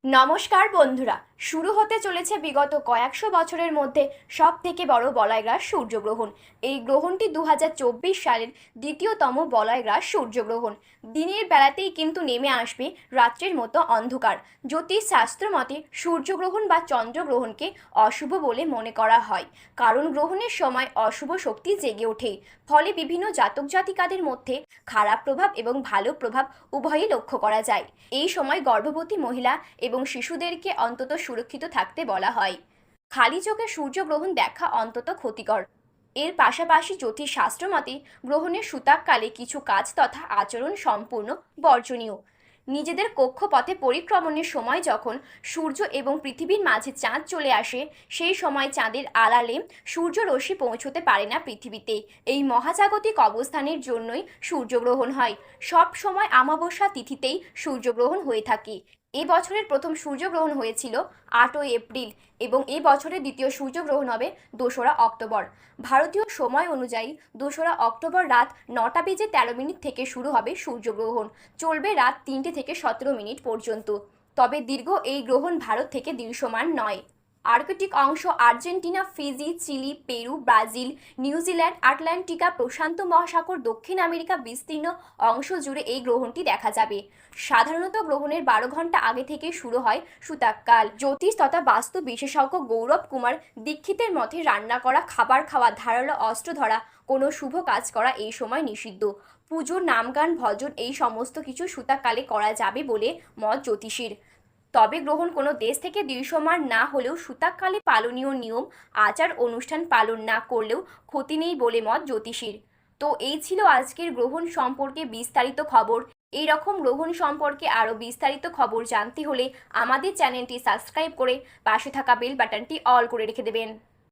নমস্কার বন্ধুরা, শুরু হতে চলেছে বিগত কয়েকশো বছরের মধ্যে সব থেকে বড় বলয়গ্রাস সূর্যগ্রহণ। এই গ্রহণটি 2024 সালের দ্বিতীয়তম বলয়গ্রাস সূর্যগ্রহণ। দিনের বেলাতেই কিন্তু নেমে আসবে রাত্রের মতো অন্ধকার। জ্যোতিষ শাস্ত্র মতে সূর্যগ্রহণ বা চন্দ্রগ্রহণকে অশুভ বলে মনে করা হয়, কারণ গ্রহণের সময় অশুভ শক্তি জেগে ওঠে। ফলে বিভিন্ন জাতক জাতিকাদের মধ্যে খারাপ প্রভাব এবং ভালো প্রভাব উভয়ই লক্ষ্য করা যায়। এই সময় গর্ভবতী মহিলা এবং শিশুদেরকে অন্তত সুরক্ষিত থাকতে বলা হয়। খালি চোখে সূর্যগ্রহণ দেখা অন্তত ক্ষতিকর। এর পাশাপাশি জ্যোতিষশাস্ত্র মতে গ্রহণের সূতককালে কিছু কাজ তথা আচরণ সম্পূর্ণ বর্জনীয়। নিজেদের কক্ষপথে পরিক্রমণের সময় যখন সূর্য এবং পৃথিবীর মাঝে চাঁদ চলে আসে, সেই সময় চাঁদের আড়ালে সূর্যরশ্মি পৌঁছতে পারে না পৃথিবীতে। এই মহাজাগতিক অবস্থানের জন্যই সূর্যগ্রহণ হয়। সব সময় অমাবস্যা তিথিতেই সূর্যগ্রহণ হয়ে থাকে। এ বছরের প্রথম সূর্যগ্রহণ হয়েছিল 8ই এপ্রিল এবং এ বছরের দ্বিতীয় সূর্যগ্রহণ হবে 2রা অক্টোবর। ভারতীয় সময় অনুযায়ী 2রা অক্টোবর রাত 9:13 থেকে শুরু হবে সূর্যগ্রহণ, চলবে রাত 3টে থেকে 17 পর্যন্ত। তবে দীর্ঘ এই গ্রহণ ভারত থেকে দৃশ্যমান নয়। আর্কটিক অংশ, Argentina, Fiji, Chile, Peru, Brazil, New Zealand, আটলান্টিকা, প্রশান্ত মহাসাগর, দক্ষিণ আমেরিকা বিস্তীর্ণ অংশ জুড়ে এই গ্রহণটি দেখা যাবে। সাধারণত গ্রহণের 12 ঘন্টা আগে থেকে শুরু হয় সূতককাল। জ্যোতিষ তথা বাস্তু বিশেষজ্ঞ গৌরব কুমার দীক্ষিতের মতে রান্না করা, খাবার খাওয়া, ধারালো অস্ত্র ধরা, কোনো শুভ কাজ করা এই সময় নিষিদ্ধ। পুজো, নামগান, ভজন এই সমস্ত কিছু সূতককালে করা যাবে বলে মত জ্যোতিষীর। তবে গ্রহণ কোনো দেশ থেকে দৃশ্যমান না হলেও সূতককালে পালনীয় নিয়ম আচার অনুষ্ঠান পালন না করলেও ক্ষতি নেই বলে মত জ্যোতিষীর। তো এই ছিল আজকের গ্রহণ সম্পর্কে বিস্তারিত খবর। এই রকম গ্রহণ সম্পর্কে আরও বিস্তারিত খবর জানতে হলে আমাদের চ্যানেলটি সাবস্ক্রাইব করে পাশে থাকা বেল বাটনটি অল করে রেখে দেবেন।